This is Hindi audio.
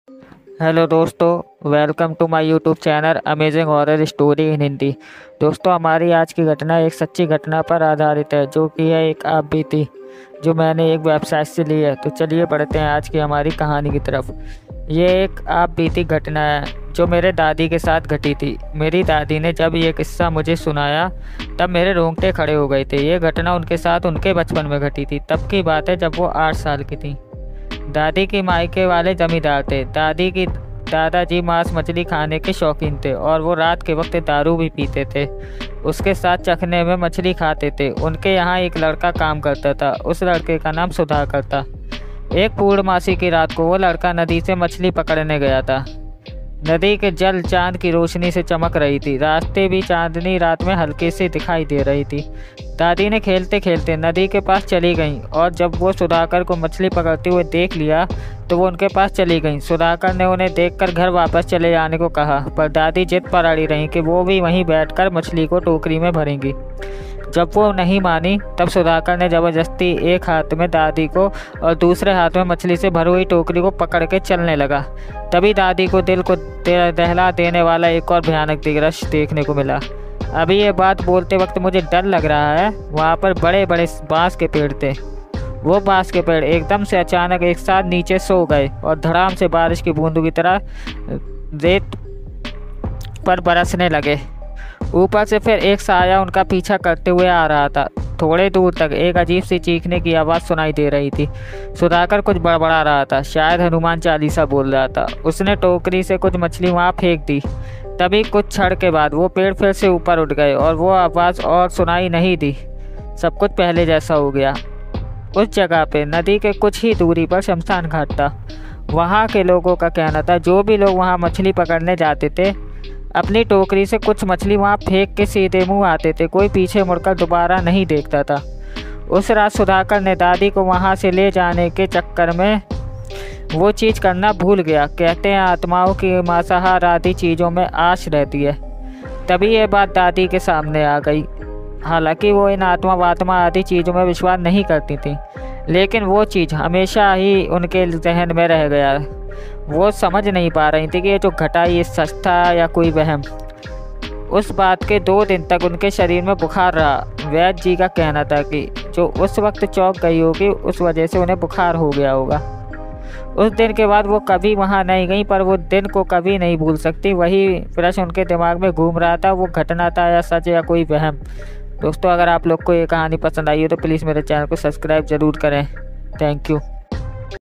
हेलो दोस्तों, welcome to my YouTube channel amazing horror story in Hindi. दोस्तों, हमारी आज की घटना एक सच्ची घटना पर आधारित है, जो कि है एक आप बीती, जो मैंने एक वेबसाइट से ली है। तो चलिए बढ़ते हैं आज की हमारी कहानी की तरफ। ये एक आप बीती घटना है जो मेरे दादी के साथ घटी थी। मेरी दादी ने जब ये किस्सा मुझे सुनाया तब मेरे रोंगटे खड़े हो गए थे। ये घटना उनके साथ उनके बचपन में घटी थी। तब की बात है जब वो 8 साल की थी। दादी की मायके वाले जमींदार थे। दादी की दादाजी मांस मछली खाने के शौकीन थे और वो रात के वक्त दारू भी पीते थे। उसके साथ चखने में मछली खाते थे। उनके यहाँ एक लड़का काम करता था। उस लड़के का नाम सुधाकर था। एक पूर्णमासी की रात को वो लड़का नदी से मछली पकड़ने गया था। नदी के जल चांद की रोशनी से चमक रही थी। रास्ते भी चांदनी रात में हल्के से दिखाई दे रही थी। दादी ने खेलते खेलते नदी के पास चली गईं और जब वो सुधाकर को मछली पकड़ते हुए देख लिया तो वो उनके पास चली गईं। सुधाकर ने उन्हें देखकर घर वापस चले जाने को कहा, पर दादी जिद पर अड़ी रहीं कि वो भी वहीं बैठकर मछली को टोकरी में भरेंगी। जब वो नहीं मानी तब सुधाकर ने ज़बरदस्ती एक हाथ में दादी को और दूसरे हाथ में मछली से भरी हुई टोकरी को पकड़ के चलने लगा। तभी दादी को दिल को दहला देने वाला एक और भयानक दृश्य देखने को मिला। अभी ये बात बोलते वक्त मुझे डर लग रहा है। वहाँ पर बड़े बड़े बांस के पेड़ थे। वो बांस के पेड़ एकदम से अचानक एक साथ नीचे सो गए और धड़ाम से बारिश की बूंदों की तरह रेत पर बरसने लगे। ऊपर से फिर एक साया उनका पीछा करते हुए आ रहा था। थोड़े दूर तक एक अजीब सी चीखने की आवाज़ सुनाई दे रही थी। सुधाकर कुछ बड़बड़ा रहा था, शायद हनुमान चालीसा बोल रहा था। उसने टोकरी से कुछ मछली वहाँ फेंक दी। तभी कुछ क्षण के बाद वो पेड़ फिर से ऊपर उठ गए और वो आवाज़ और सुनाई नहीं दी। सब कुछ पहले जैसा हो गया। उस जगह पे नदी के कुछ ही दूरी पर शमशान घाट था। वहाँ के लोगों का कहना था जो भी लोग वहाँ मछली पकड़ने जाते थे अपनी टोकरी से कुछ मछली वहाँ फेंक के सीधे मुंह आते थे। कोई पीछे मुड़कर दोबारा नहीं देखता था। उस रात सुधाकर ने दादी को वहाँ से ले जाने के चक्कर में वो चीज़ करना भूल गया। कहते हैं आत्माओं की मांसाहार आदि चीज़ों में आश रहती है। तभी ये बात दादी के सामने आ गई। हालांकि वो इन आत्मा वात्मा आदि चीज़ों में विश्वास नहीं करती थी, लेकिन वो चीज़ हमेशा ही उनके जहन में रह गया। वो समझ नहीं पा रही थी कि ये जो घटा ये सच था या कोई वहम। उस बात के 2 दिन तक उनके शरीर में बुखार रहा। वैद्य जी का कहना था कि जो उस वक्त चौंक गई होगी उस वजह से उन्हें बुखार हो गया होगा। उस दिन के बाद वो कभी वहाँ नहीं गई, पर वो दिन को कभी नहीं भूल सकती। वही प्रश्न उनके दिमाग में घूम रहा था, वो घटना था या सच या कोई वहम। दोस्तों, अगर आप लोग को ये कहानी पसंद आई हो तो प्लीज़ मेरे चैनल को सब्सक्राइब ज़रूर करें। Thank you.